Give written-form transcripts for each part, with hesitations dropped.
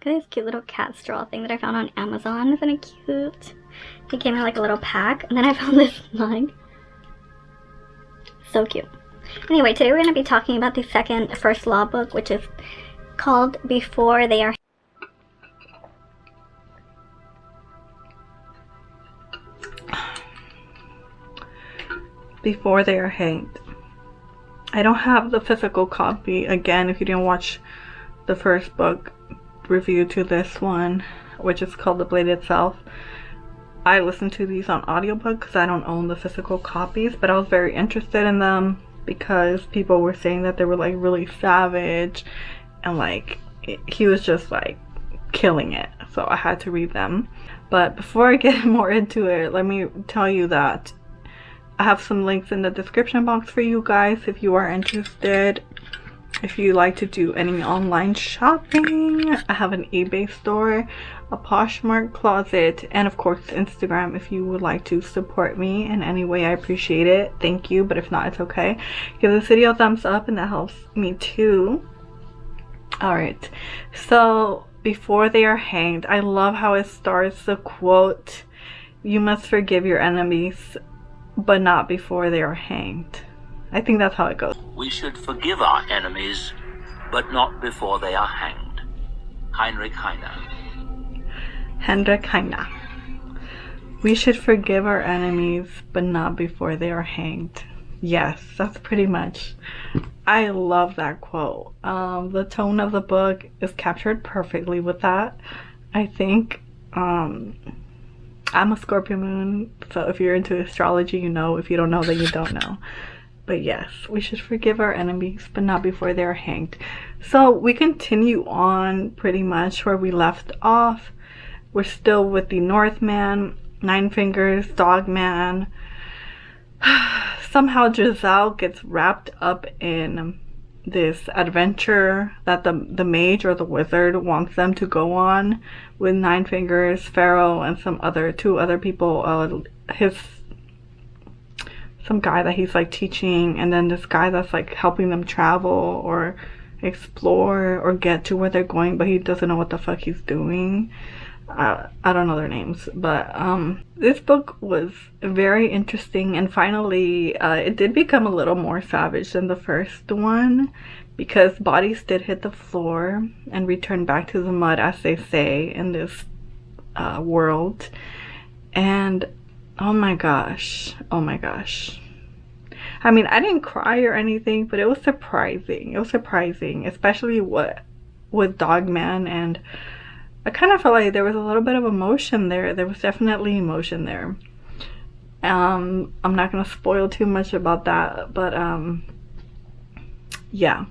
Look at this cute little cat straw thing that I found on Amazon. Isn't it cute? It came in like a little pack. And then I found this mug. So cute. Anyway, today we're going to be talking about the first law book, which is called Before They Are. Before They Are Hanged. I don't have the physical copy. Again, if you didn't watch the first book review to this one, which is called The Blade Itself, I listened to these on audiobook because I don't own the physical copies, but I was very interested in them because people were saying that they were like really savage and like he was just like killing it, so I had to read them. But before I get more into it, let me tell you that I have some links in the description box for you guys if you are interested. If you like to do any online shopping, I have an eBay store, a Poshmark closet, and of course Instagram if you would like to support me in any way. I appreciate it. Thank you, but if not, it's okay. Give this video a thumbs up and that helps me too. Alright, so Before They Are Hanged, I love how it starts. The quote, "You must forgive your enemies, but not before they are hanged." I think that's how it goes. We should forgive our enemies, but not before they are hanged. Heinrich Heine. Heinrich Heine. We should forgive our enemies, but not before they are hanged. Yes, that's pretty much. I love that quote. The tone of the book is captured perfectly with that, I think. I'm a Scorpio moon, so if you're into astrology, you know. If you don't know, then you don't know. But yes, we should forgive our enemies, but not before they are hanged. So we continue on pretty much where we left off. We're still with the Northman, Nine Fingers, Dogman. Somehow Giselle gets wrapped up in this adventure that the mage or the wizard wants them to go on with Nine Fingers, Pharaoh, and two other people. Some guy that he's like teaching, and then this guy that's like helping them travel or explore or get to where they're going, but he doesn't know what the fuck he's doing. I don't know their names, but this book was very interesting, and finally it did become a little more savage than the first one because bodies did hit the floor and return back to the mud, as they say in this world. And oh my gosh, I mean, I didn't cry or anything, but it was surprising. Especially with Dogman, and I kind of felt like there was a little bit of emotion there. There was definitely emotion there. I'm not gonna spoil too much about that, but yeah,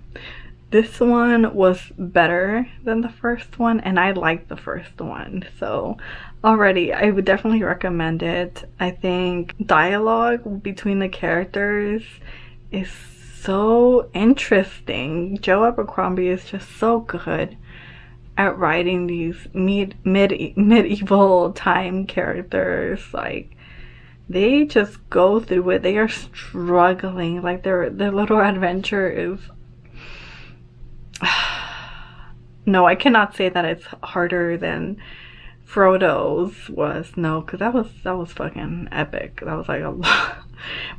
this one was better than the first one, and I liked the first one, so already I would definitely recommend it. I think dialogue between the characters is so interesting. Joe Abercrombie is just so good at writing these medieval time characters. Like, they just go through it. They are struggling. Like, their little adventure is no, I cannot say that it's harder than Frodo's was. No, because that was fucking epic. That was like a lot.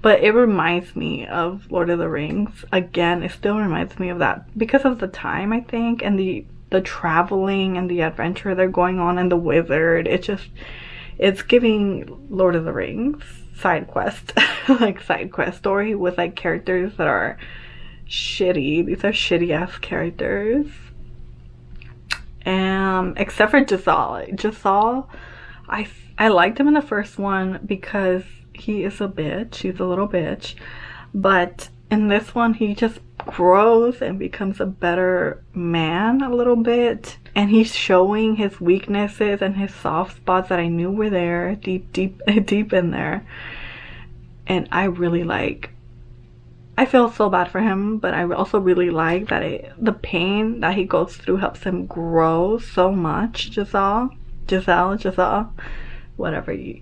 But it reminds me of Lord of the Rings. Again, it still reminds me of that because of the time, I think, and the traveling and the adventure they're going on, and the wizard. It's giving Lord of the Rings side quest like side quest story with like characters that are shitty. These are shitty ass characters. Except for Giselle, I liked him in the first one because he is a bitch. He's a little bitch. But in this one, he just grows and becomes a better man a little bit. And he's showing his weaknesses and his soft spots that I knew were there, deep in there. And I really I feel so bad for him, but I also really like that the pain that he goes through helps him grow so much. Giselle, whatever you,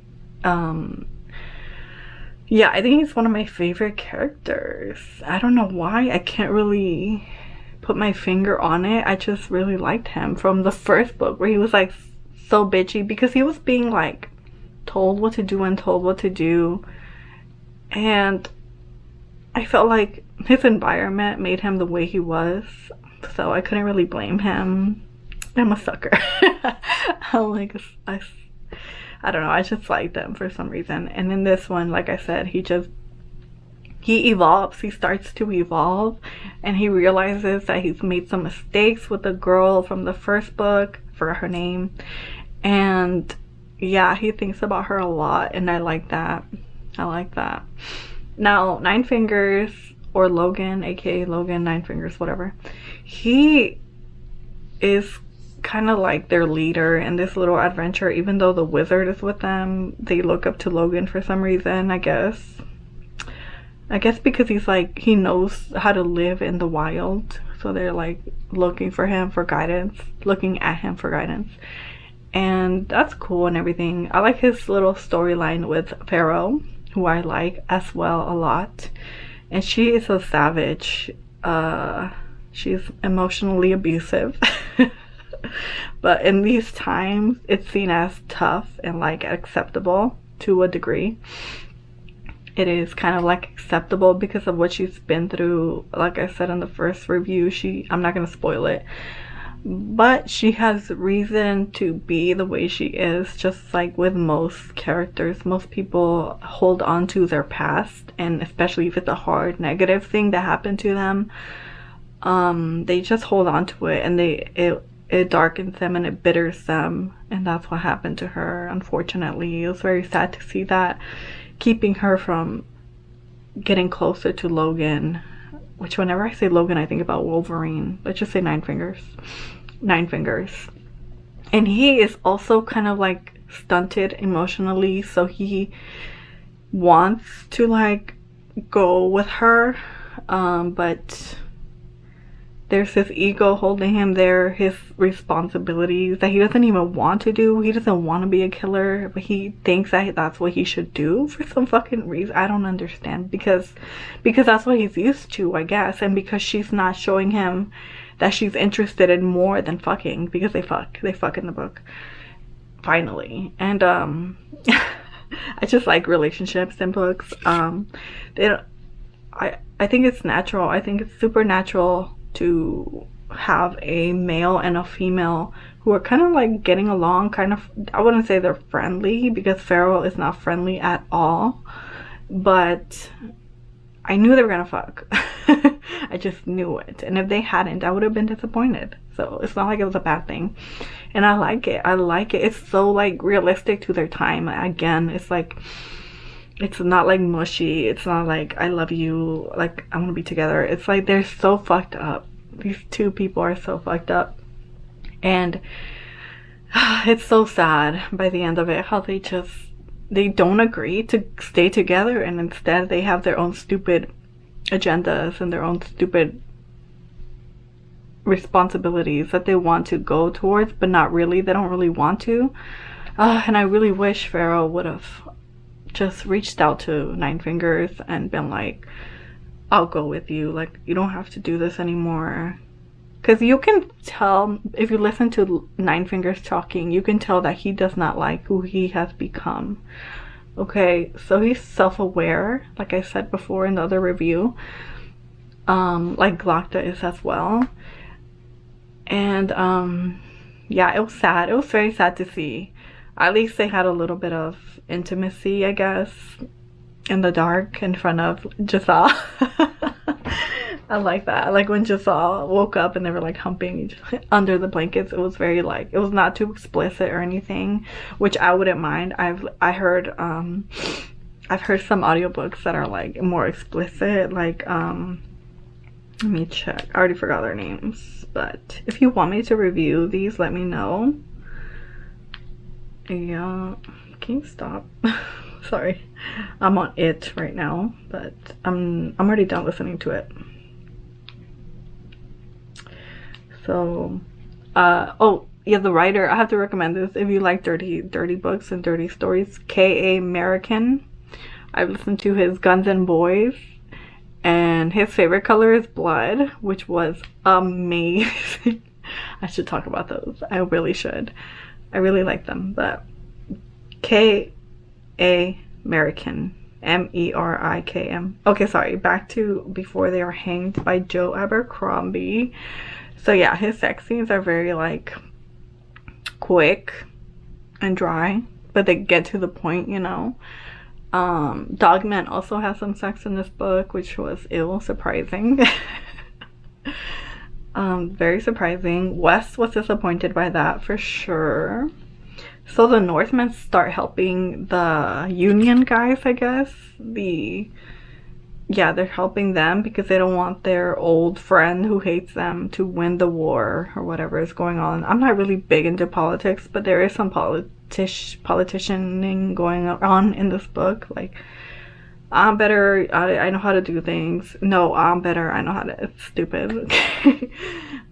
yeah, I think he's one of my favorite characters. I don't know why. I can't really put my finger on it. I just really liked him from the first book, where he was like so bitchy because he was being like told what to do and told what to do, and I felt like his environment made him the way he was, so I couldn't really blame him. I'm a sucker. I'm like, I don't know, I just liked him for some reason. And in this one, like I said, he evolves. He starts to evolve, and he realizes that he's made some mistakes with the girl from the first book, forgot her name, and yeah, he thinks about her a lot, and I like that. I like that. Now, Nine Fingers, or Logan, aka Logan, Nine Fingers, whatever, he is kind of like their leader in this little adventure. Even though the wizard is with them, they look up to Logan for some reason, I guess because he's like, he knows how to live in the wild, so they're like looking at him for guidance, and that's cool and everything. I like his little storyline with Pharaoh, who I like as well a lot, and she is a savage. She's emotionally abusive. But in these times, it's seen as tough and like acceptable to a degree. It is kind of like acceptable because of what she's been through. Like I said in the first review, I'm not going to spoil it, but she has reason to be the way she is. Just like with most characters, most people hold on to their past, and especially if it's a hard negative thing that happened to them, they just hold on to it, and it darkens them and it bitters them, and that's what happened to her, unfortunately. It was very sad to see that, keeping her from getting closer to Logan, which whenever I say Logan, I think about Wolverine. Let's just say Nine Fingers. And he is also kind of like stunted emotionally, so he wants to like go with her, but there's this ego holding him there, his responsibilities that he doesn't even want to do. He doesn't want to be a killer, but he thinks that that's what he should do for some fucking reason. I don't understand, because that's what he's used to, I guess, and because she's not showing him that she's interested in more than fucking, because they fuck in the book finally. And I just like relationships in books. I think it's natural. I think it's supernatural to have a male and a female who are kind of like getting along, kind of, I wouldn't say they're friendly, because Pharaoh is not friendly at all, but I knew they were gonna fuck. I just knew it, and if they hadn't, I would have been disappointed. So it's not like it was a bad thing, and I like it. It's so like realistic to their time. Again, it's like, it's not like mushy. It's not like I love you, like I want to be together. It's like they're so fucked up. These two people are so fucked up, and it's so sad by the end of it how they don't agree to stay together, and instead they have their own stupid agendas and their own stupid responsibilities that they want to go towards, but not really. They don't really want to. And I really wish Pharaoh would have just reached out to Nine Fingers and been like, I'll go with you, like you don't have to do this anymore. Because you can tell, if you listen to Nine Fingers talking, you can tell that he does not like who he has become. Okay, so he's self-aware, like I said before in the other review, like Glocta is as well. And yeah, it was sad. It was very sad to see. At least they had a little bit of intimacy, I guess, in the dark in front of Giselle. I like that. I like when Giselle woke up and they were like humping under the blankets. It was very like, it was not too explicit or anything, which I wouldn't mind. I've heard some audiobooks that are like more explicit, like let me check. I already forgot their names, but if you want me to review these, let me know. Yeah, can you stop? Sorry, I'm on it right now, but I'm already done listening to it. So oh yeah, the writer, I have to recommend this if you like dirty books and dirty stories. K.A. American. I've listened to his Guns and Boys, and his favorite color is blood, which was amazing. I should talk about those. I really should. I really like them. But K.A. American, M-E-R-I-K-M. Okay, sorry, back to Before They Are Hanged by Joe Abercrombie. So yeah, his sex scenes are very like quick and dry, but they get to the point, you know. Dogman also has some sex in this book, which was surprising. Very surprising. Wes was disappointed by that for sure. So the Northmen start helping the Union guys, I guess. Yeah, they're helping them because they don't want their old friend who hates them to win the war or whatever is going on. I'm not really big into politics, but there is some politicianing going on in this book. Like, I'm better, I know how to do things. No, I'm better, I know how to. It's stupid.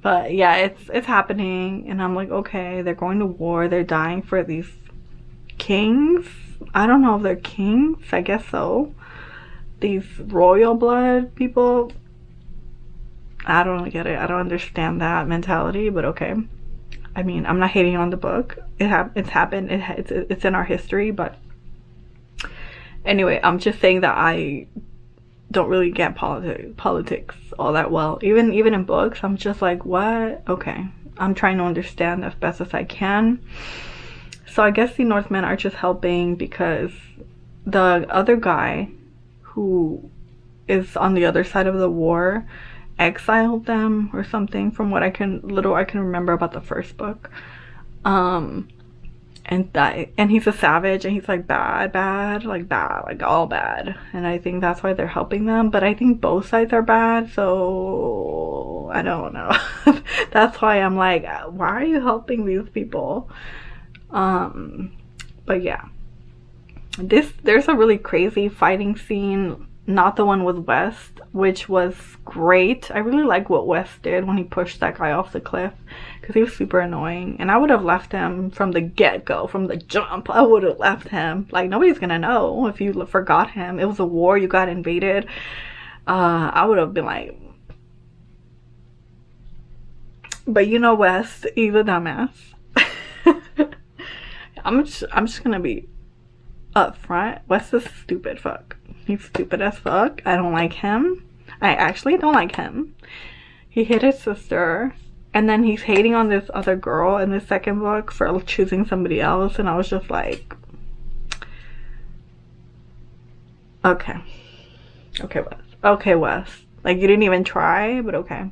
But yeah, it's happening, and I'm like, okay, they're going to war. They're dying for these kings. I don't know if they're kings. I guess so. These royal blood people. I don't get it. I don't understand that mentality, but okay. I mean, I'm not hating on the book. It's happened. It's in our history, but anyway, I'm just saying that I don't really get politics all that well. Even in books, I'm just like, what? Okay. I'm trying to understand as best as I can. So I guess the Northmen are just helping because the other guy who is on the other side of the war exiled them or something, from what I can remember about the first book. And he's a savage, and he's like bad, like all bad. And I think that's why they're helping them. But I think both sides are bad, so I don't know. That's why I'm like, why are you helping these people? But yeah. There's a really crazy fighting scene, not the one with West, which was great. I really like what West did when he pushed that guy off the cliff, because he was super annoying, and I would have left him from the get-go, from the jump. I would have left him. Like, nobody's gonna know if you forgot him. It was a war, you got invaded. I would have been like, but you know, West, he's a dumbass. I'm just gonna be up front. Wes is stupid fuck. He's stupid as fuck. I don't like him. I actually don't like him. He hit his sister, and then he's hating on this other girl in the second book for choosing somebody else, and I was just like, okay, Wes. Like, you didn't even try, but okay.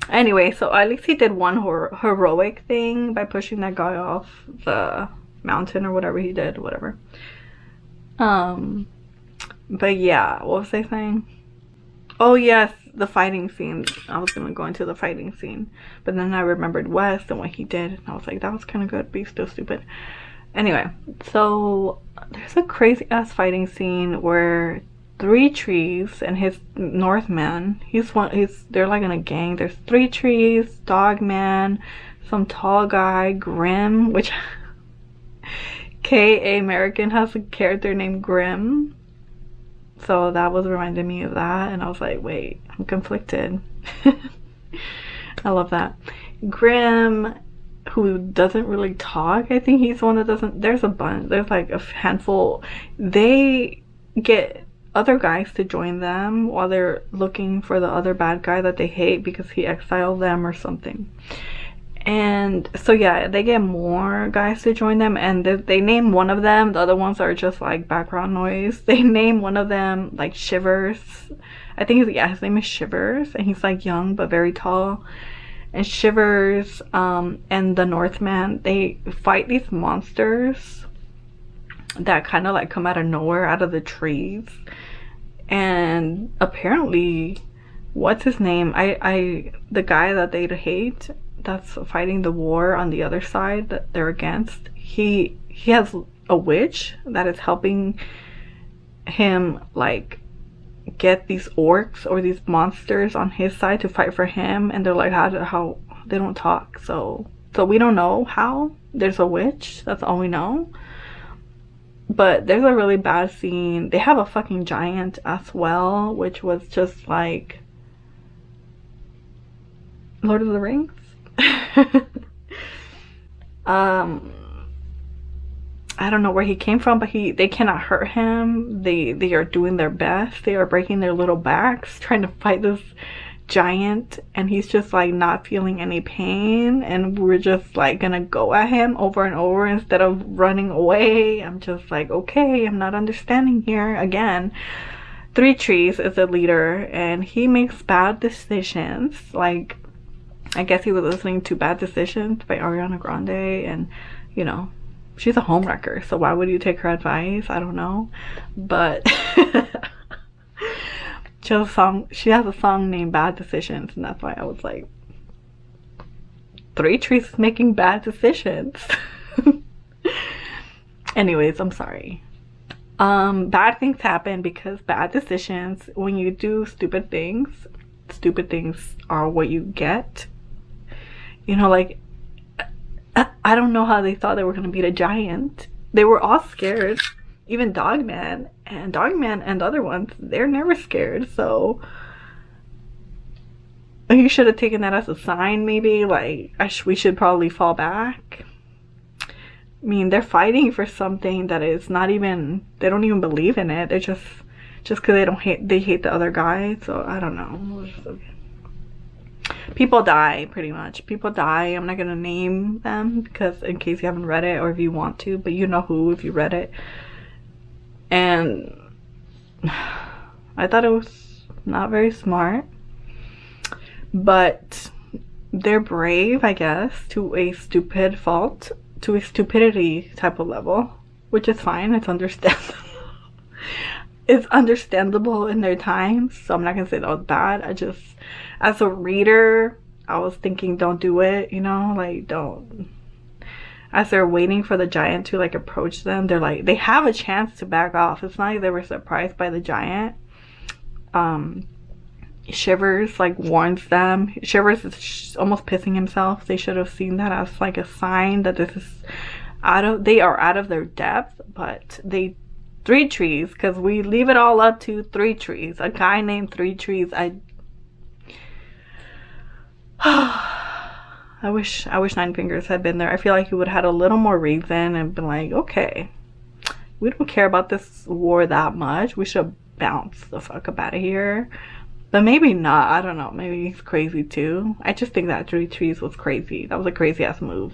Anyway, so at least he did one heroic thing by pushing that guy off the mountain or whatever he did, whatever. But yeah, what was I saying? Oh yes, the fighting scene. I was gonna go into the fighting scene, but then I remembered West and what he did, and I was like, that was kind of good, but he's still stupid. Anyway, so there's a crazy ass fighting scene where 3 trees and his Northman, they're like in a gang. There's 3 trees, Dogman, some tall guy, Grim, which K.A. American has a character named Grim, so that was reminding me of that, and I was like, wait, I'm conflicted. I love that. Grim, who doesn't really talk, I think he's the one that doesn't. There's a bunch, there's like a handful. They get other guys to join them while they're looking for the other bad guy that they hate because he exiled them or something. And so yeah, they get more guys to join them, and they name one of them. The other ones are just like background noise. They name one of them like Shivers. I think his name is Shivers, and he's like young but very tall. And Shivers and the Northman, they fight these monsters that kind of like come out of nowhere, out of the trees. And apparently, what's his name? The guy that they hate, that's fighting the war on the other side that they're against, he has a witch that is helping him like get these orcs or these monsters on his side to fight for him. And they're like, how they don't talk, so we don't know how. There's a witch, that's all we know. But there's a really bad scene. They have a fucking giant as well, which was just like Lord of the Rings. I don't know where he came from, but they cannot hurt him. They are doing their best. They are breaking their little backs trying to fight this giant, and he's just like not feeling any pain, and we're just like gonna go at him over and over instead of running away. I'm just like, okay, I'm not understanding here. Again, Three Trees is a leader and he makes bad decisions. Like, I guess he was listening to Bad Decisions by Ariana Grande, and you know, she's a homewrecker, so why would you take her advice? I don't know. But she has a song named Bad Decisions, and that's why I was like, Three Trees is making bad decisions. Anyways, I'm sorry. Bad things happen because bad decisions, when you do stupid things are what you get. You know, like, I don't know how they thought they were going to beat a giant. They were all scared. Even Dogman and other ones, they're never scared. So you should have taken that as a sign, maybe. Like, we should probably fall back. I mean, they're fighting for something that is not even, they don't even believe in it. They're just because they hate the other guy. So I don't know. People die, pretty much. People die. I'm not gonna name them because in case you haven't read it, or if you want to, but you know who if you read it. And I thought it was not very smart, but they're brave, I guess, to a stupidity type of level, which is fine. It's understandable. It's understandable in their times, so I'm not gonna say that was bad. I just, as a reader, I was thinking, don't do it, you know, like, don't. As they're waiting for the giant to like approach them, they're like, they have a chance to back off. It's not like they were surprised by the giant. Shivers like warns them. Shivers is almost pissing himself. They should have seen that as like a sign that this is they are out of their depth. But Three Trees, because we leave it all up to Three Trees, a guy named Three Trees. I wish Nine Fingers had been there. I feel like he would have had a little more reason and been like, okay, we don't care about this war that much. We should bounce the fuck up out of here. But maybe not. I don't know. Maybe he's crazy too. I just think that Three Trees was crazy. That was a crazy ass move.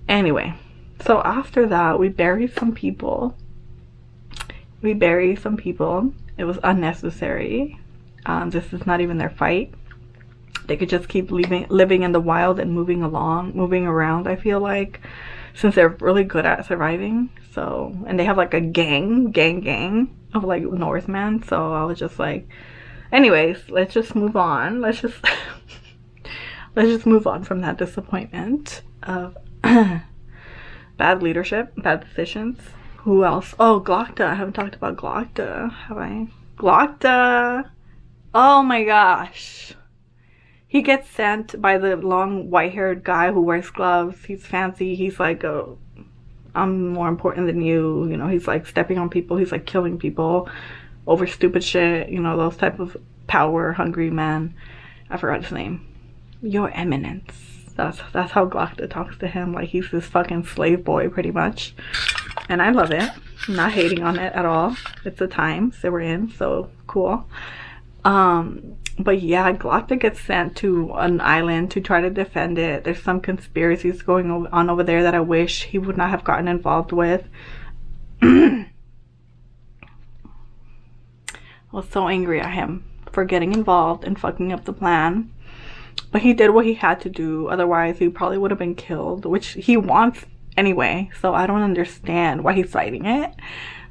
Anyway, so after that, we buried some people. It was unnecessary. This is not even their fight. They could just keep living in the wild and moving around, I feel like, since they're really good at surviving. So, and they have like a gang of like Northmen. So I was just like, anyways, let's just move on. Let's just move on from that disappointment of bad leadership, bad decisions. Who else? Oh, Glokta. I haven't talked about Glokta, have I? Glokta. Oh my gosh. He gets sent by the long white-haired guy who wears gloves. He's fancy. He's like, oh, I'm more important than you. You know, he's like stepping on people. He's like killing people over stupid shit. You know, those type of power-hungry men. I forgot his name. Your Eminence. That's how Glokta talks to him. Like he's this fucking slave boy, pretty much. And I love it. I'm not hating on it at all. It's the times that we're in, so cool. But yeah, Glokta gets sent to an island to try to defend it. There's some conspiracies going on over there that I wish he would not have gotten involved with. I was so angry at him for getting involved and fucking up the plan. But he did what he had to do. Otherwise, he probably would have been killed, which he wants anyway. So I don't understand why he's fighting it.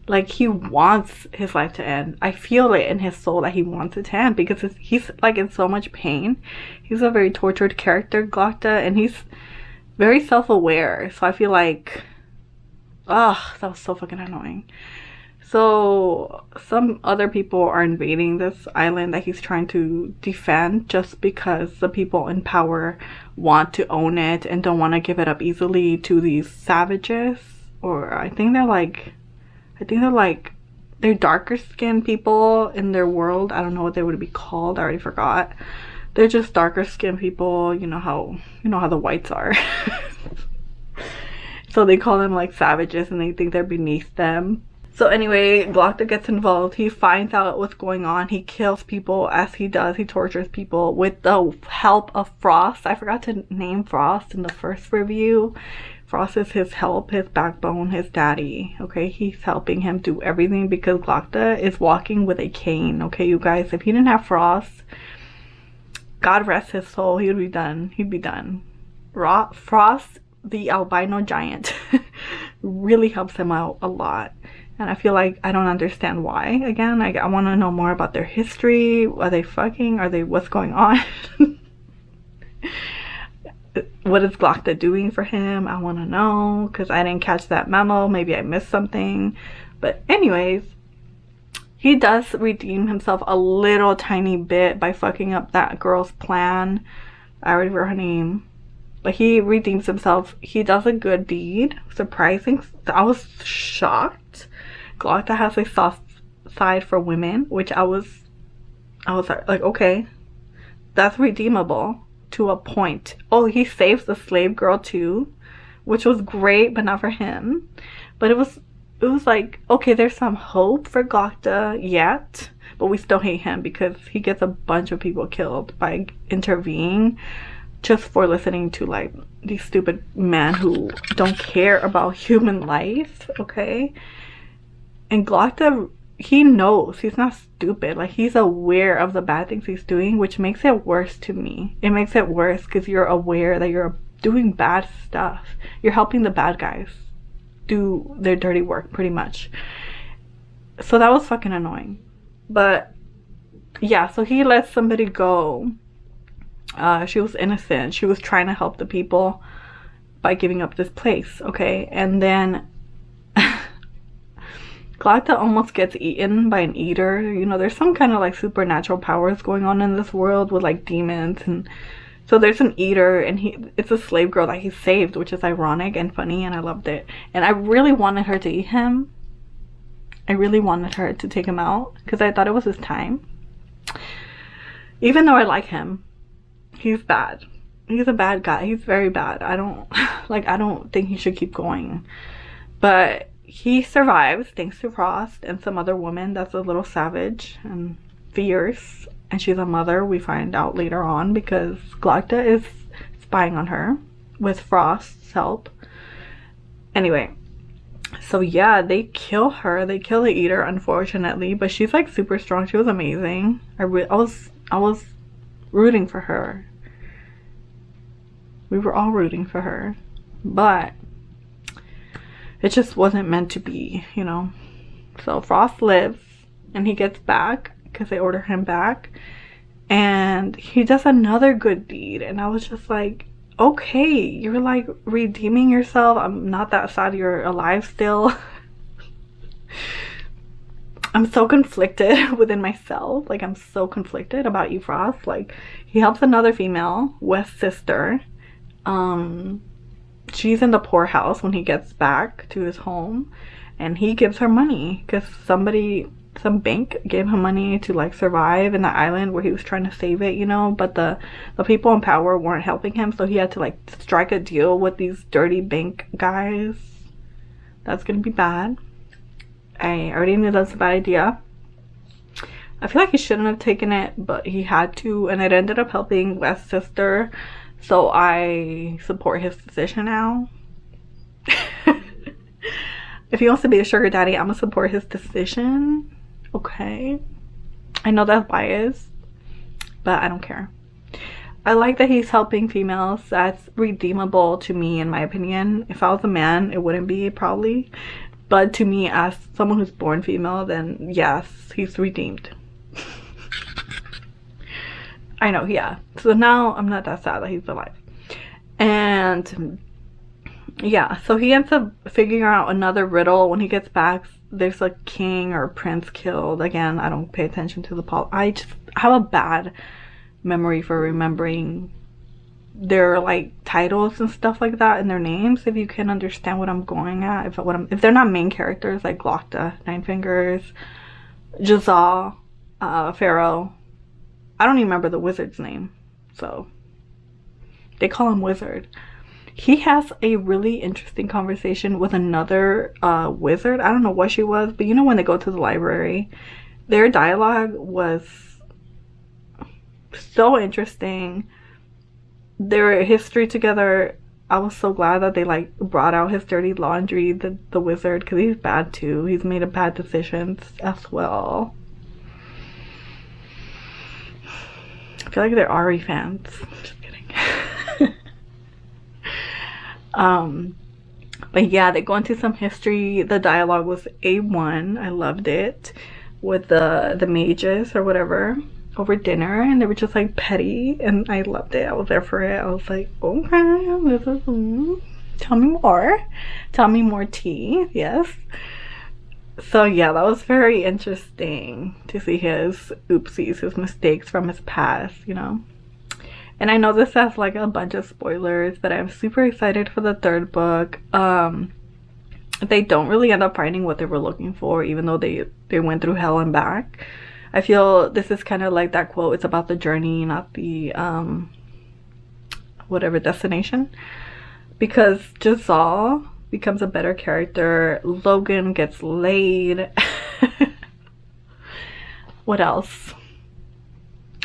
Like, he wants his life to end. I feel it in his soul that he wants it to end because he's like in so much pain. He's a very tortured character, Glokta, and he's very self-aware. So I feel like, that was so fucking annoying. So some other people are invading this island that he's trying to defend just because the people in power want to own it and don't want to give it up easily to these savages. or I think they're like, they're darker skinned people in their world. I don't know what they would be called. I already forgot. They're just darker skinned people. You know how the whites are. So they call them like savages, and they think they're beneath them. So anyway, Glokta gets involved. He finds out what's going on. He kills people as he does. He tortures people with the help of Frost. I forgot to name Frost in the first review. Frost is his help, his backbone, his daddy. Okay, he's helping him do everything because Glokta is walking with a cane. Okay, you guys, if he didn't have Frost, God rest his soul, he would be done. He'd be done. Frost, the albino giant, really helps him out a lot. And I feel like I don't understand why. Again, I want to know more about their history. Are they fucking? Are they, what's going on? What is Glokta doing for him? I want to know, because I didn't catch that memo. Maybe I missed something. But anyways, he does redeem himself a little tiny bit by fucking up that girl's plan. I already forgot her name. But he redeems himself. He does a good deed. Surprising. I was shocked. Glokta has a soft side for women, which I was like, okay, that's redeemable to a point. Oh, he saves the slave girl too, which was great, but not for him. But it was like, okay, there's some hope for Glokta yet, but we still hate him because he gets a bunch of people killed by intervening just for listening to like these stupid men who don't care about human life. Okay, and Glokta, he knows, he's not stupid. Like, he's aware of the bad things he's doing, which makes it worse to me. It makes it worse because you're aware that you're doing bad stuff. You're helping the bad guys do their dirty work, pretty much. So that was fucking annoying. But yeah, so he lets somebody go. She was innocent. She was trying to help the people by giving up this place, okay? And then Glokta almost gets eaten by an eater. You know, there's some kind of like supernatural powers going on in this world with like demons, and so there's an eater, and it's a slave girl that he saved, which is ironic and funny, and I loved it. And I really wanted her to eat him. I really wanted her to take him out because I thought it was his time. Even though I like him, he's bad. He's a bad guy. He's very bad. I don't think he should keep going. But he survives thanks to Frost and some other woman that's a little savage and fierce, and she's a mother, we find out later on, because Glokta is spying on her with Frost's help. Anyway, so yeah, they kill her. They kill the eater, unfortunately, but she's like super strong. She was amazing. I was rooting for her. We were all rooting for her, but it just wasn't meant to be, you know. So Frost lives, and he gets back because they order him back, and he does another good deed, and I was just like, okay, you're like redeeming yourself. I'm not that sad you're alive still. I'm so conflicted within myself. Like, I'm so conflicted about you, Frost. Like, he helps another female, West's sister. She's in the poorhouse when he gets back to his home, and he gives her money because some bank gave him money to like survive in the island where he was trying to save it, you know. But the people in power weren't helping him, so he had to like strike a deal with these dirty bank guys. That's gonna be bad. I already knew that's a bad idea. I feel like he shouldn't have taken it, but he had to, and it ended up helping West's sister. So I support his decision now. If he wants to be a sugar daddy, I'm gonna support his decision. Okay. I know that's biased, but I don't care. I like that he's helping females. That's redeemable to me, in my opinion. If I was a man, it wouldn't be, probably. But to me, as someone who's born female, then yes, he's redeemed. I know, yeah. So now I'm not that sad that he's alive. And yeah, so he ends up figuring out another riddle when he gets back. There's a king or a prince killed. Again, I don't pay attention to the I just have a bad memory for remembering their like titles and stuff like that and their names, if you can understand what I'm going at. If they're not main characters like Glocta, Nine Fingers, Jazal, Pharaoh. I don't even remember the wizard's name, so they call him Wizard. He has a really interesting conversation with another wizard. I don't know what she was, but you know when they go to the library, their dialogue was so interesting. Their history together, I was so glad that they like brought out his dirty laundry, the wizard, because he's bad too. He's made bad decisions as well. I feel like they're Ari fans. Just kidding. But yeah, they go into some history. The dialogue was A1. I loved it. With the mages or whatever over dinner, and they were just like petty, and I loved it. I was there for it. I was like, okay, this is tell me more tea. Yes. So yeah, that was very interesting to see his oopsies, his mistakes from his past, you know. And I know this has like a bunch of spoilers, but I'm super excited for the third book. They don't really end up finding what they were looking for, even though they went through hell and back. I feel this is kind of like that quote, it's about the journey, not the whatever destination. Because Jazal becomes a better character. Logan gets laid. What else?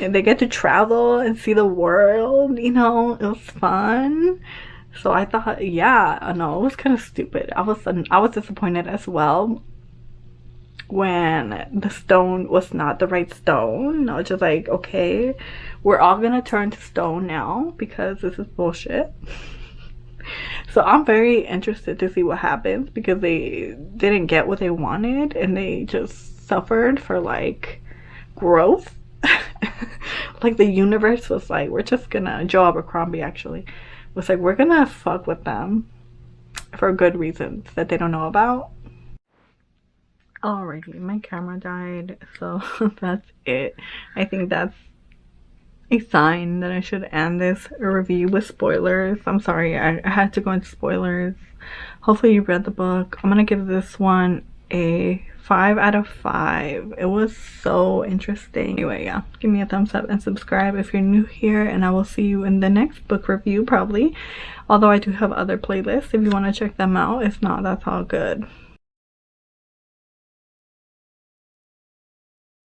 And they get to travel and see the world, you know. It was fun. So I thought, yeah, no, it was kind of stupid. I was disappointed as well when the stone was not the right stone. I was just like, okay, we're all gonna turn to stone now because this is bullshit. So I'm very interested to see what happens, because they didn't get what they wanted and they just suffered for like growth. Like the universe was like, we're just gonna, Joe Abercrombie actually was like, we're gonna fuck with them for good reasons that they don't know about. Alrighty, my camera died, so that's it. I think that's a sign that I should end this review with spoilers. I'm sorry, I had to go into spoilers. Hopefully you read the book. I'm gonna give this one a 5 out of 5. It was so interesting. Anyway, yeah, give me a thumbs up and subscribe if you're new here, and I will see you in the next book review probably. Although I do have other playlists if you want to check them out. If not, that's all good.